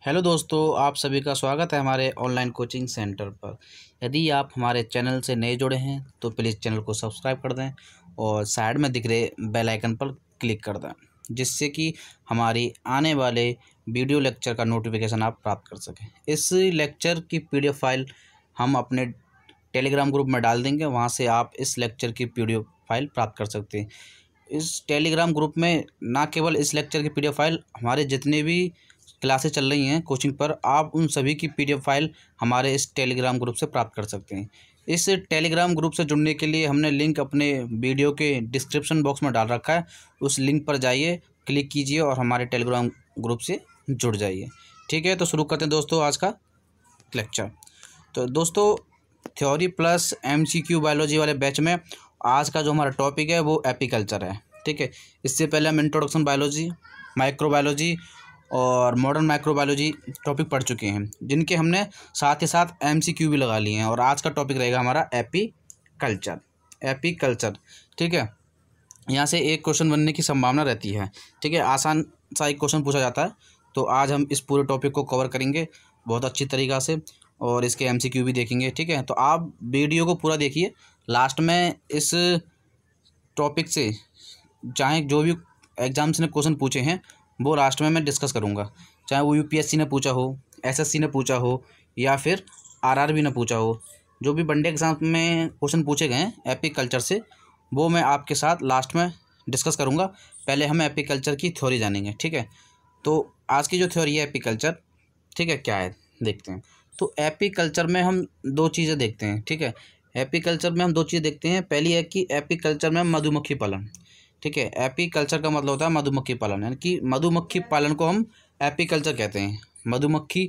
Hello दोस्तों, आप सभी का स्वागत है हमारे ऑनलाइन कोचिंग सेंटर पर। यदि आप हमारे चैनल से नए जुड़े हैं तो प्लीज़ चैनल को सब्सक्राइब कर दें और साइड में दिख रहे बेल आइकन पर क्लिक कर दें, जिससे कि हमारी आने वाले वीडियो लेक्चर का नोटिफिकेशन आप प्राप्त कर सकें। इस लेक्चर की पीडीएफ फाइल हम अपने टेलीग्राम ग्रुप में डाल देंगे, वहाँ से आप इस लेक्चर की पीडीएफ फाइल प्राप्त कर सकते हैं। इस टेलीग्राम ग्रुप में ना केवल इस लेक्चर की पीडीएफ फाइल, हमारे जितने भी क्लासेस चल रही हैं कोचिंग पर, आप उन सभी की पीडीएफ फाइल हमारे इस टेलीग्राम ग्रुप से प्राप्त कर सकते हैं। इस टेलीग्राम ग्रुप से जुड़ने के लिए हमने लिंक अपने वीडियो के डिस्क्रिप्शन बॉक्स में डाल रखा है। उस लिंक पर जाइए, क्लिक कीजिए और हमारे टेलीग्राम ग्रुप से जुड़ जाइए। ठीक है, तो शुरू करते हैं दोस्तों आज का लेक्चर। तो दोस्तों, थ्योरी प्लस एमसीक्यू बायोलॉजी वाले बैच में आज का जो हमारा टॉपिक है वो एपीकल्चर है। ठीक है, इससे पहले हम इंट्रोडक्शन बायोलॉजी, माइक्रोबायोलॉजी और मॉडर्न माइक्रोबायोलॉजी टॉपिक पढ़ चुके हैं, जिनके हमने साथ ही साथ एमसीक्यू भी लगा लिए हैं। और आज का टॉपिक रहेगा हमारा एपीकल्चर। एपीकल्चर, ठीक है, यहाँ से एक क्वेश्चन बनने की संभावना रहती है। ठीक है, आसान सा एक क्वेश्चन पूछा जाता है। तो आज हम इस पूरे टॉपिक को कवर करेंगे बहुत अच्छी तरीक़ा से और इसके एमसीक्यू भी देखेंगे। ठीक है, तो आप वीडियो को पूरा देखिए। लास्ट में इस टॉपिक से चाहे जो भी एग्जाम्स ने क्वेश्चन पूछे हैं वो लास्ट में मैं डिस्कस करूँगा, चाहे वो यूपीएससी ने पूछा हो, एसएससी ने पूछा हो या फिर आरआरबी ने पूछा हो। जो भी वनडे एग्जाम में क्वेश्चन पूछे गए हैं एपीकल्चर से, वो मैं आपके साथ लास्ट में डिस्कस करूँगा। पहले हम एपीकल्चर की थ्योरी जानेंगे। ठीक है, तो आज की जो थ्योरी है एपीकल्चर, ठीक है, क्या है देखते हैं। तो एपीकल्चर में हम दो चीज़ें देखते हैं। ठीक है, एपीकल्चर में हम दो चीज़ें देखते हैं। पहली है कि एपीकल्चर में मधुमक्खी पालन। ठीक है, एपीकल्चर का मतलब होता है मधुमक्खी पालन, यानी कि मधुमक्खी पालन को हम एपीकल्चर कहते हैं। मधुमक्खी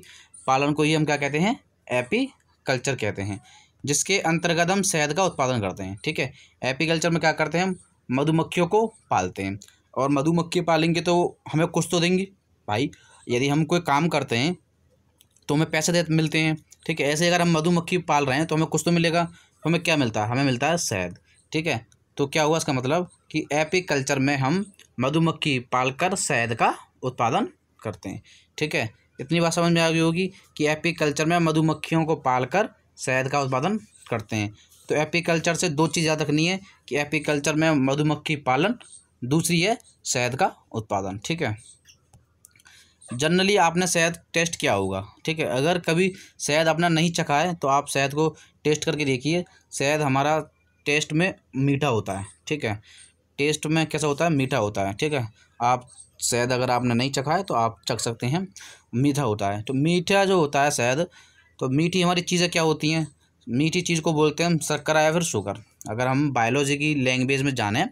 पालन को ही हम क्या कहते हैं, एपीकल्चर कहते हैं, जिसके अंतर्गत हम शहद का उत्पादन करते हैं। ठीक है, एपीकल्चर में क्या करते हैं, हम मधुमक्खियों को पालते हैं। और मधुमक्खी पालेंगे तो हमें कुछ तो देंगी भाई। यदि हम कोई काम करते हैं तो हमें पैसे मिलते हैं। ठीक है, ऐसे अगर हम मधुमक्खी पाल रहे हैं तो हमें कुछ तो मिलेगा। तो हमें क्या मिलता है, हमें मिलता है शहद। ठीक है, तो क्या हुआ इसका मतलब कि एपीकल्चर में हम मधुमक्खी पालकर शहद का उत्पादन करते हैं। ठीक है, इतनी बात समझ में आ गई होगी कि एपीकल्चर में मधुमक्खियों को पालकर शहद का उत्पादन करते हैं। तो एपीकल्चर से दो चीज़ याद रखनी है कि एपीकल्चर में मधुमक्खी पालन, दूसरी है शहद का उत्पादन। ठीक है, जनरली आपने शहद टेस्ट किया होगा। ठीक है, अगर कभी शहद अपना नहीं चखा है तो आप शहद को टेस्ट करके देखिए। शहद हमारा टेस्ट में मीठा होता है। ठीक है, टेस्ट में कैसा होता है, मीठा होता है। ठीक है, आप शहद अगर आपने नहीं चखा है तो आप चख सकते हैं, मीठा होता है। तो मीठा जो होता है शहद, तो मीठी हमारी चीज़ें क्या होती हैं, मीठी चीज़ को बोलते हैं हम शर्करा या फिर शुगर। अगर हम बायोलॉजी की लैंग्वेज में जाने,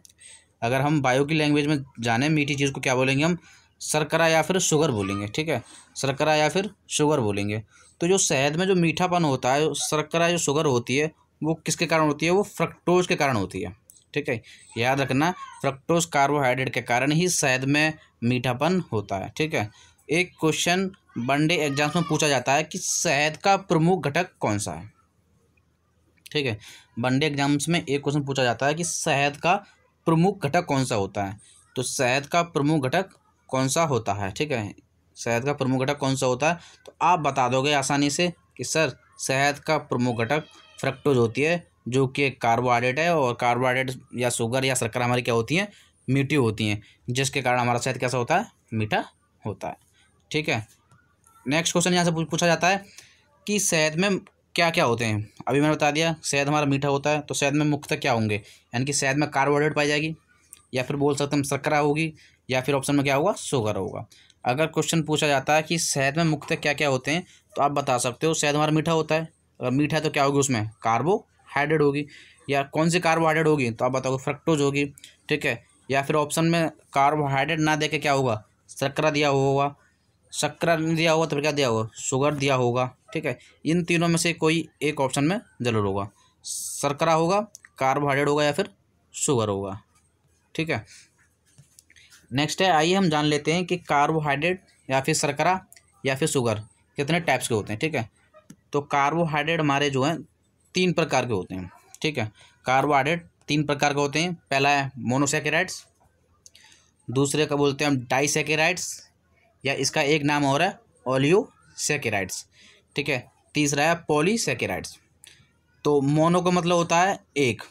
अगर हम बायो की लैंग्वेज में जाने, मीठी चीज़ को क्या बोलेंगे हम, शर्करा या फिर शुगर बोलेंगे। ठीक है, शर्करा या फिर शुगर बोलेंगे। तो जो शहद में जो मीठापन होता है, शर्करा जो शुगर होती है, वो किसके कारण होती है, वो फ्रक्टोज के कारण होती है। ठीक है, याद रखना, फ्रक्टोज कार्बोहाइड्रेट के कारण ही शहद में मीठापन होता है। ठीक है, एक क्वेश्चन वनडे एग्जाम्स में पूछा जाता है कि शहद का प्रमुख घटक कौन सा है। ठीक है, वनडे एग्जाम्स में एक क्वेश्चन पूछा जाता है कि शहद का प्रमुख घटक कौन सा होता है। तो शहद का प्रमुख घटक कौन सा होता है, ठीक है, शहद का प्रमुख घटक कौन सा होता है, तो आप बता दोगे आसानी से कि सर शहद का प्रमुख घटक फ्रक्टोज होती है, जो कि एक कार्बोहाइड्रेट है। और कार्बोहाइड्रेट या शुगर या शर्करा हमारी क्या होती हैं, मीठी होती हैं, जिसके कारण हमारा शहद कैसा होता है, मीठा होता है। ठीक है, नेक्स्ट क्वेश्चन यहाँ से पूछा जाता है कि शहद में क्या क्या होते हैं। अभी मैंने बता दिया शहद हमारा मीठा होता है, तो शहद में मुख्यतः क्या होंगे, यानी कि शहद में कार्बोहाइड्रेट पाई जाएगी, या फिर बोल सकते हैं शर्करा होगी, या फिर ऑप्शन में क्या होगा, शुगर होगा। अगर क्वेश्चन पूछा जाता है कि शहद में मुख्यतः क्या क्या होते हैं, तो आप बता सकते हो शहद हमारा मीठा होता है। अगर मीठा है तो क्या होगी, उसमें कार्बोहाइड्रेट होगी, या कौन सी कार्बोहाइड्रेट होगी, तो आप बताओगे फ्रक्टोज होगी। ठीक है, या फिर ऑप्शन में कार्बोहाइड्रेट ना दे के क्या होगा, शर्करा दिया होगा, शर्करा नहीं दिया होगा तो क्या दिया होगा, शुगर दिया होगा। ठीक है, इन तीनों में से कोई एक ऑप्शन में जरूर होगा, शर्करा होगा, कार्बोहाइड्रेट होगा या फिर शुगर होगा। ठीक है, नेक्स्ट है, आइए हम जान लेते हैं कि कार्बोहाइड्रेट या फिर शर्करा या फिर शुगर कितने टाइप्स के होते हैं। ठीक है, तो कार्बोहाइड्रेट हमारे जो हैं 3 प्रकार के होते हैं। ठीक है, कार्बोहाइड्रेट 3 प्रकार के होते हैं। पहला है मोनोसैकेराइड्स, दूसरे का बोलते हैं हम डाइसैकेराइड्स, या इसका एक नाम और है ओलियो सैकेराइड्स, ठीक है। तीसरा है पॉलीसैकेराइड्स। तो मोनो का मतलब होता है एक,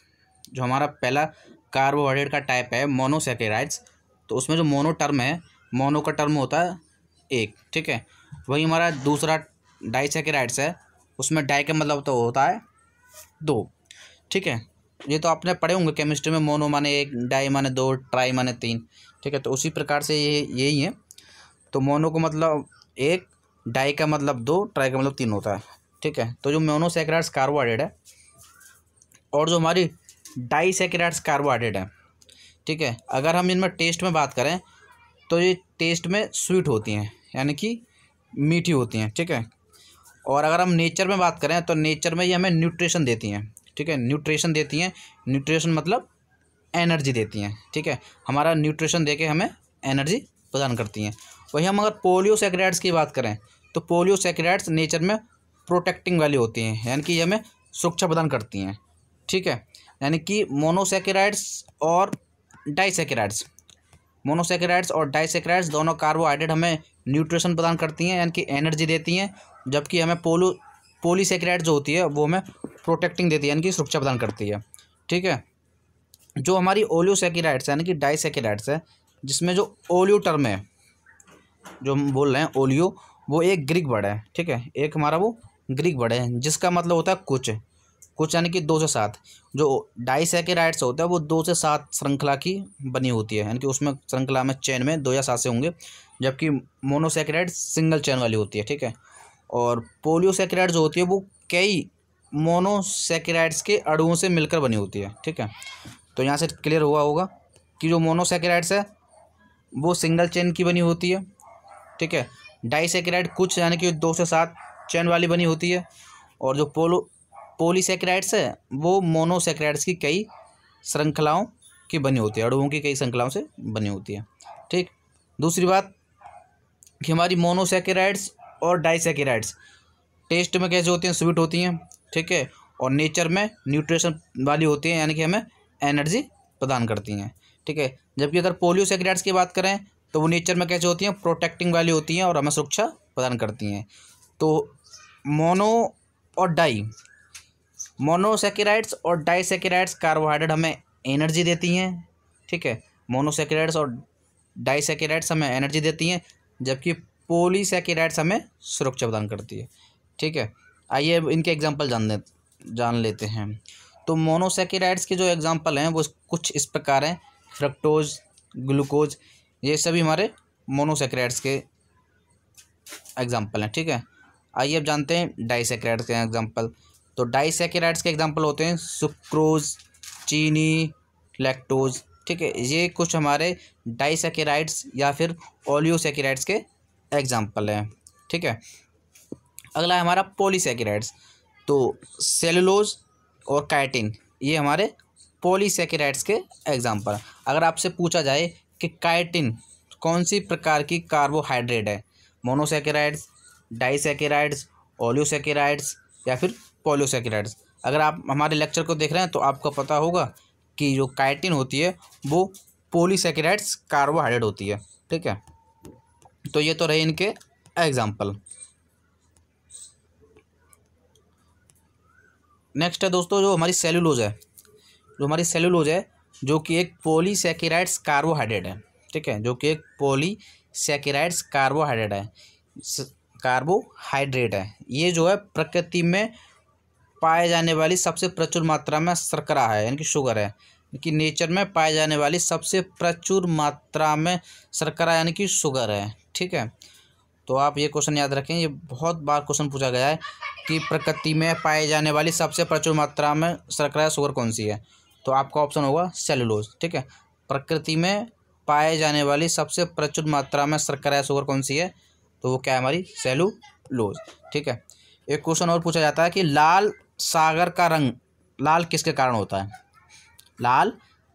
जो हमारा पहला कार्बोहाइड्रेट का टाइप है मोनोसैकेराइड्स, तो उसमें जो मोनो टर्म है, मोनो का टर्म होता है एक, ठीक है। वही हमारा दूसरा डाइसैकेराइड्स है, उसमें डाई का मतलब तो होता है दो, ठीक है। ये तो आपने पढ़े होंगे केमिस्ट्री में, मोनो माने एक, डाई माने दो, ट्राई माने तीन, ठीक है। तो उसी प्रकार से ये यही है। तो मोनो का मतलब एक, डाई का मतलब दो, ट्राई का मतलब तीन होता है, ठीक है। तो जो मोनोसैकेराइड्स कार्बोहाइड्रेट है और जो हमारी डाइसैकेराइड्स कार्बोहाइड्रेट है, ठीक है, अगर हम इनमें टेस्ट में बात करें तो ये टेस्ट में स्वीट होती हैं, यानी कि मीठी होती हैं, ठीक है। और अगर हम नेचर में बात करें तो नेचर में ये हमें न्यूट्रिशन देती हैं, ठीक है। न्यूट्रिशन देती हैं, न्यूट्रिशन मतलब एनर्जी देती हैं, ठीक है। हमारा न्यूट्रिशन देके हमें एनर्जी प्रदान करती हैं। वहीं हम अगर पॉलीसैकेराइड्स की बात करें तो पॉलीसैकेराइड्स नेचर में प्रोटेक्टिंग वाली होती हैं, यानी कि ये हमें सुरक्षा प्रदान करती हैं, ठीक है। यानी कि मोनोसैकेराइड्स और डाइसैकेराइड्स दोनों कार्बोहाइड्रेट हमें न्यूट्रिशन प्रदान करती हैं, यानी कि एनर्जी देती हैं, जबकि हमें पॉलीसैकेराइड जो होती है वो हमें प्रोटेक्टिंग देती है, यानी कि सुरक्षा प्रदान करती है, ठीक है। जो हमारी ओलियोसैकेराइड्स यानी कि डाइसैकेराइड्स है, जिसमें जो ओलियो टर्म है, जो हम बोल रहे हैं ओलियो, वो एक ग्रीक वर्ड है, ठीक है। एक हमारा वो ग्रीक वर्ड है जिसका मतलब होता है कुछ यानी कि 2 से 7। जो डाइसैकेराइड्स होता है वो 2 से 7 श्रृंखला की बनी होती है, यानी कि उसमें श्रृंखला में चेन में 2 या 7 से होंगे, जबकि मोनोसैकेराइड सिंगल चेन वाली होती है, ठीक है। और पॉलीसैकेराइड जो होती है वो कई मोनोसैकेराइड्स के अणुओं से मिलकर बनी होती है, ठीक है। तो यहाँ से क्लियर हुआ होगा कि जो मोनोसैकेराइड्स है वो सिंगल चेन की बनी होती है, ठीक है। डाइसैकेराइड कुछ यानी कि 2 से 7 चेन वाली बनी होती है, और जो पॉलीसैकेराइड्स है वो मोनोसैकेराइड्स की कई श्रृंखलाओं की बनी होती है, अणुओं की कई श्रृंखलाओं से बनी होती है, ठीक। दूसरी बात कि हमारी मोनोसैकेराइड्स और डाइसैकेराइड्स टेस्ट में कैसे होती हैं, स्वीट होती हैं, ठीक है। और नेचर में न्यूट्रिशन वाली होती हैं, यानी कि हमें एनर्जी प्रदान करती हैं, ठीक है। जबकि अगर पॉलीसैकेराइड्स की बात करें तो वो नेचर में कैसे होती हैं, प्रोटेक्टिंग वाली होती हैं और हमें सुरक्षा प्रदान करती हैं। तो मोनोसैकेराइड्स और डाइसैकेराइड्स कार्बोहाइड्रेट हमें एनर्जी देती हैं, ठीक है। मोनोसैकेराइड्स और डाइसैकेराइड्स हमें एनर्जी देती हैं, जबकि पॉलीसैकेराइड्स हमें सुरक्षा प्रदान करती है, ठीक है। आइए इनके एग्जांपल जान लेते हैं। तो मोनोसैकेराइड्स के जो एग्जांपल हैं वो कुछ इस प्रकार हैं, फ्रक्टोज, ग्लूकोज, ये सभी हमारे मोनोसैकेराइड्स के एग्जांपल हैं, ठीक है। आइए अब जानते हैं डाइसैकेराइड्स के एग्जांपल। तो डाइसैकेराइड्स के एग्जांपल होते हैं सुक्रोज, चीनी, लैक्टोज, ठीक है। ये कुछ हमारे डाइसैकेराइड्स या फिर ओलियोसैकेराइड्स के एग्जांपल हैं, ठीक है। अगला है हमारा पॉलीसैकेराइड्स। तो सेलुलोज और काइटिन ये हमारे पॉलीसैकेराइड्स के एग्जांपल। अगर आपसे पूछा जाए कि काइटिन कौन सी प्रकार की कार्बोहाइड्रेट है, मोनोसैकेराइड्स, डाइसैकेराइड्स, ओलियोसैकेराइड्स या फिर पॉलीसैकेराइड्स, अगर आप हमारे लेक्चर को देख रहे हैं तो आपको पता होगा कि जो काइटिन होती है वो पॉलीसैकेराइड्स कार्बोहाइड्रेट होती है, ठीक है। तो ये तो रहे इनके एग्जांपल। नेक्स्ट है दोस्तों जो हमारी सेलुलोज है, जो कि एक पॉलीसैकेराइड्स कार्बोहाइड्रेट है, ठीक है। जो कि एक पॉलीसैकेराइड्स कार्बोहाइड्रेट है। ये जो है प्रकृति में पाए जाने वाली सबसे प्रचुर मात्रा में शर्करा है, यानी कि शुगर है, कि नेचर में पाए जाने वाली सबसे प्रचुर मात्रा में शर्करा यानी कि शुगर है, ठीक है। तो आप ये क्वेश्चन याद रखें, ये बहुत बार क्वेश्चन पूछा गया है कि प्रकृति में पाए जाने वाली सबसे प्रचुर मात्रा में शर्करा या शुगर कौन सी है, तो आपका ऑप्शन होगा सेलुलोज, ठीक है। प्रकृति में पाए जाने वाली सबसे प्रचुर मात्रा में शर्करा या शुगर कौन सी है, तो वो क्या है हमारी सेलुलोज, ठीक है। एक क्वेश्चन और पूछा जाता है कि लाल सागर का रंग लाल किसके कारण होता है, लाल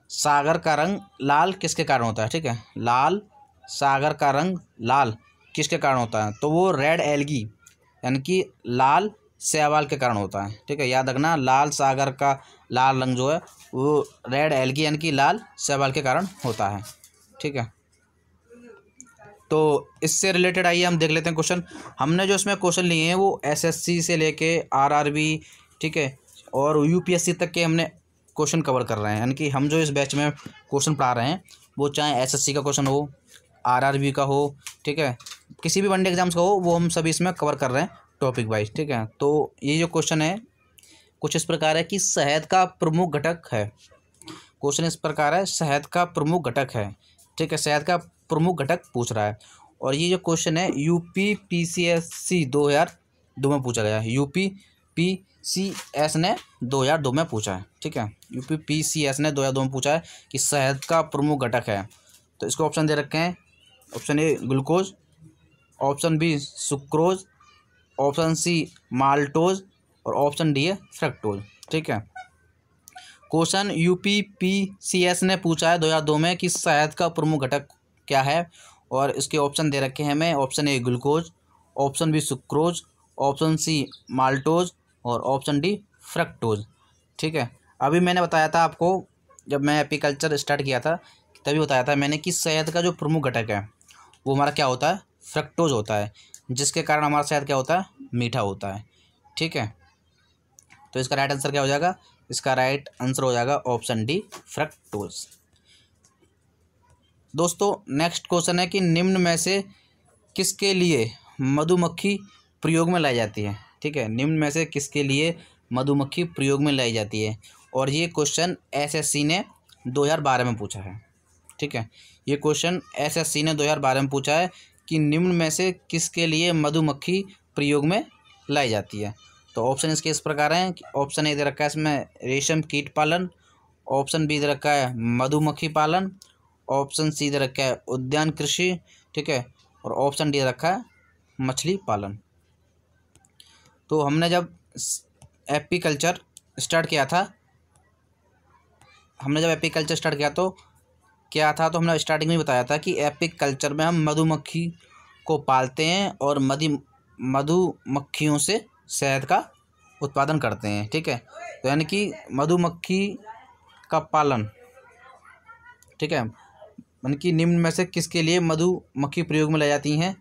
सागर का रंग लाल किसके कारण होता है, ठीक है। लाल सागर का रंग लाल किसके कारण होता है, तो वो रेड एल्गी यानी कि लाल शैवाल के कारण होता है, ठीक है। याद रखना, लाल सागर का लाल रंग जो है वो रेड एल्गी यानी कि लाल शैवाल के कारण होता है, ठीक है। तो इससे रिलेटेड आइए हम देख लेते हैं क्वेश्चन। हमने जो इसमें क्वेश्चन लिए हैं वो एसएससी से लेके आरआरबी, ठीक है, और यूपीएससी तक के हमने क्वेश्चन कवर कर रहे हैं। यानी कि हम जो इस बैच में क्वेश्चन पढ़ा रहे हैं वो चाहे एसएससी का क्वेश्चन हो, आरआरबी का हो, ठीक है, किसी भी वनडे एग्जाम्स का हो, वो हम सभी इसमें कवर कर रहे हैं टॉपिक वाइज, ठीक है। तो ये जो क्वेश्चन है कुछ इस प्रकार है कि शहद का प्रमुख घटक है। क्वेश्चन इस प्रकार है, शहद का प्रमुख घटक है, ठीक है, शहद का प्रमुख घटक पूछ रहा है। और ये जो क्वेश्चन है यूपी पीसीएससी 2002 में पूछा गया है। यूपी पीसीएस ने 2002 में पूछा है, ठीक है, यूपी पीसीएस ने 2002 में पूछा है कि शहद का प्रमुख घटक है। तो इसको ऑप्शन दे रखे हैं, option A glucose, option B sucrose, option C maltose और ऑप्शन डी है फ्रक्टोज, ठीक है। क्वेश्चन यूपी पीसीएस ने पूछा है 2002 में कि शहद का प्रमुख घटक क्या है, और इसके ऑप्शन दे रखे हैं हमें, option A glucose, option B sucrose, option C maltose और ऑप्शन डी फ्रक्टोज, ठीक है। अभी मैंने बताया था आपको, जब मैं एपीकल्चर स्टार्ट किया था तभी बताया था मैंने कि शहद का जो प्रमुख घटक है वो हमारा क्या होता है, फ्रक्टोज होता है, जिसके कारण हमारा शहद क्या होता है, मीठा होता है, ठीक है। तो इसका राइट आंसर क्या हो जाएगा, इसका राइट आंसर हो जाएगा ऑप्शन डी फ्रक्टोज। दोस्तों नेक्स्ट क्वेश्चन है कि निम्न में से किसके लिए मधुमक्खी प्रयोग में लाई जाती है, ठीक है, निम्न में से किसके लिए मधुमक्खी प्रयोग में लाई जाती है। और ये क्वेश्चन एसएससी ने 2012 में पूछा है, ठीक है, ये क्वेश्चन एसएससी ने 2012 में पूछा है कि निम्न में से किसके लिए मधुमक्खी प्रयोग में लाई जाती है। तो ऑप्शन इसके इस प्रकार हैं कि ऑप्शन ए दे रखा है इसमें रेशम कीट पालन, ऑप्शन बी दे रखा है मधुमक्खी पालन, ऑप्शन सी दे रखा है उद्यान कृषि, ठीक है, और ऑप्शन डी दे रखा है मछली पालन। तो हमने जब एपीकल्चर स्टार्ट किया था तो क्या था, तो हमने स्टार्टिंग में बताया था कि एपीकल्चर में हम मधुमक्खी को पालते हैं और मधुमक्खियों से शहद का उत्पादन करते हैं, ठीक है। तो यानी कि मधुमक्खी का पालन, ठीक है, यानी कि निम्न में से किसके लिए मधुमक्खी प्रयोग में लाई जाती हैं,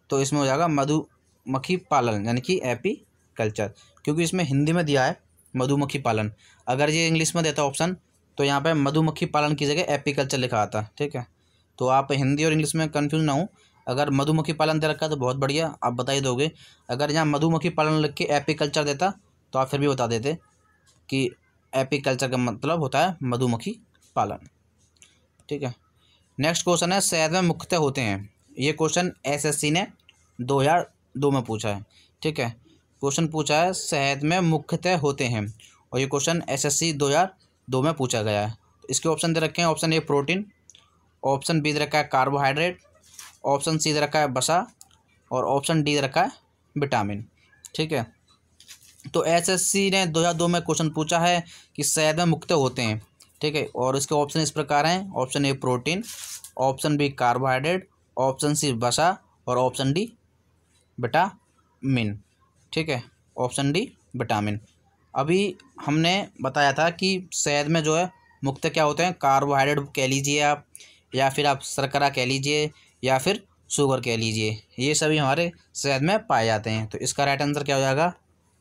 तो इसमें हो जाएगा मधुमक्खी पालन, यानी कि एपीकल्चर, क्योंकि इसमें हिंदी में दिया है मधुमक्खी पालन। अगर ये इंग्लिश में देता ऑप्शन तो यहाँ पे मधुमक्खी पालन की जगह एपीकल्चर लिखा आता, ठीक है। तो आप हिंदी और इंग्लिश में कंफ्यूज ना हो। अगर मधुमक्खी पालन दे रखा है तो बहुत बढ़िया, आप बता ही दोगे। अगर यहाँ मधुमक्खी पालन लिख के एपीकल्चर देता तो आप फिर भी बता देते कि एपीकल्चर का मतलब होता है मधुमक्खी पालन, ठीक है। नेक्स्ट क्वेश्चन है शहद में मुख्यतः होते हैं। ये क्वेश्चन एसएससी ने 2002 में पूछा है, ठीक है। क्वेश्चन पूछा है शहद में मुख्यतः होते हैं, और ये क्वेश्चन एसएससी 2002 में पूछा गया है। तो इसके ऑप्शन दे रखे हैं, option A protein, option B दे रखा है कार्बोहाइड्रेट, ऑप्शन सी दे रखा है वसा और ऑप्शन डी दे रखा है विटामिन, ठीक है। तो एसएससी ने 2002 में क्वेश्चन पूछा है कि शहद में मुख्यतः होते हैं, ठीक है, और इसके ऑप्शन इस प्रकार हैं, option A protein, option B carbohydrate, option C वसा और ऑप्शन डी विटामिन, ठीक है, ऑप्शन डी विटामिन। अभी हमने बताया था कि शहद में जो है मुख्यतः क्या होते हैं, कार्बोहाइड्रेट कह लीजिए आप, या फिर आप शर्करा कह लीजिए, या फिर शुगर कह लीजिए, ये सभी हमारे शहद में पाए जाते हैं। तो इसका राइट आंसर क्या हो जाएगा,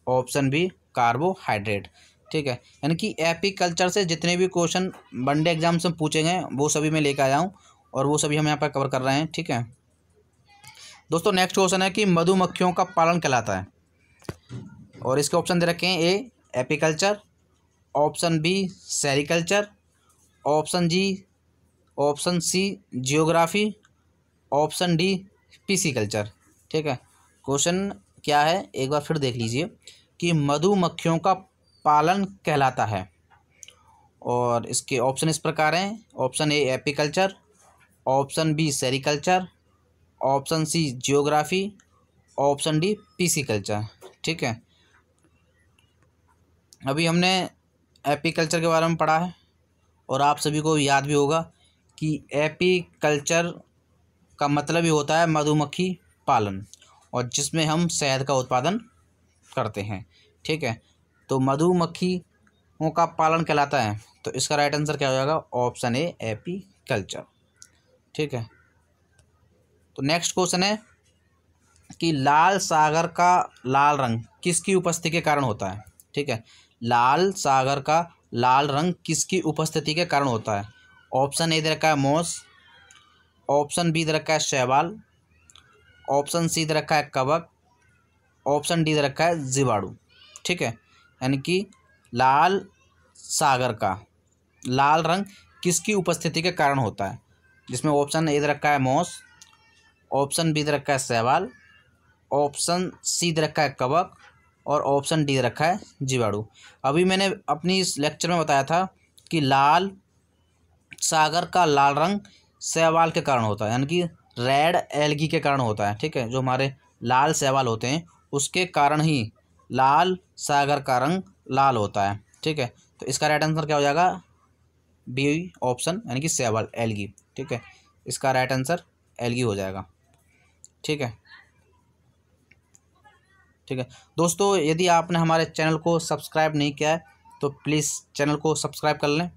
ऑप्शन बी कार्बोहाइड्रेट, ठीक है। यानी कि एपीकल्चर से जितने भी क्वेश्चन वनडे एग्जाम से पूछे गए वो सभी मैं लेकर आया हूँ, और वो सभी हम यहाँ पर कवर कर रहे हैं, ठीक है। दोस्तों नेक्स्ट क्वेश्चन है कि मधुमक्खियों का पालन कहलाता है, और इसके ऑप्शन दे रखे हैं, A apiculture, option B sericulture, option C geography, option D pisciculture, ठीक है। क्वेश्चन क्या है एक बार फिर देख लीजिए कि मधुमक्खियों का पालन कहलाता है, और इसके ऑप्शन इस प्रकार हैं, option A apiculture, option B sericulture, option C geography, option D pisciculture, ठीक है। अभी हमने एपीकल्चर के बारे में पढ़ा है, और आप सभी को याद भी होगा कि एपीकल्चर का मतलब ही होता है मधुमक्खी पालन, और जिसमें हम शहद का उत्पादन करते हैं, ठीक है। तो मधुमक्खियों का पालन कहलाता है, तो इसका राइट आंसर क्या हो जाएगा, ऑप्शन ए एपीकल्चर, ठीक है। तो नेक्स्ट क्वेश्चन है कि लाल सागर का लाल रंग किसकी उपस्थिति के कारण होता है। ठीक है, लाल सागर का लाल रंग किसकी उपस्थिति के कारण होता है। ऑप्शन ए दे रखा है मोस, ऑप्शन बी दे रखा है शैवाल, ऑप्शन सी दे रखा है कवक, ऑप्शन डी दे रखा है जीवाणु। ठीक है, यानी कि लाल सागर का लाल रंग किसकी उपस्थिति के कारण होता है, जिसमें ऑप्शन ए दे रखा है मोस, ऑप्शन बी दे रखा है शैवाल, ऑप्शन सी दे रखा है कवक और ऑप्शन डी दे रखा है जीवाणु। अभी मैंने अपनी इस लेक्चर में बताया था कि लाल सागर का लाल रंग शैवाल के कारण होता है, यानी कि रेड एल्गी के कारण होता है। ठीक है, जो हमारे लाल शैवाल होते हैं उसके कारण ही लाल सागर का रंग लाल होता है। ठीक है, तो इसका राइट आंसर क्या हो जाएगा, बी ऑप्शन, यानी कि शैवाल एल्गी। ठीक है, इसका राइट आंसर एल्गी हो जाएगा। ठीक है, ठीक है दोस्तों, यदि आपने हमारे चैनल को सब्सक्राइब नहीं किया है तो प्लीज़ चैनल को सब्सक्राइब कर लें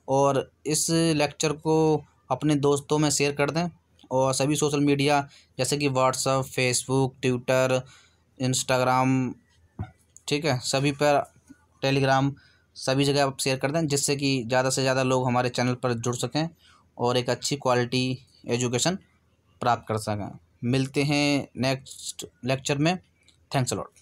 और इस लेक्चर को अपने दोस्तों में शेयर कर दें और सभी सोशल मीडिया जैसे कि व्हाट्सएप, फेसबुक, ट्विटर, इंस्टाग्राम, ठीक है, सभी पर, टेलीग्राम, सभी जगह आप शेयर कर दें जिससे कि ज़्यादा से ज़्यादा लोग हमारे चैनल पर जुड़ सकें और एक अच्छी क्वालिटी एजुकेशन प्राप्त कर सकें। मिलते हैं नेक्स्ट लेक्चर में। Thanks a lot.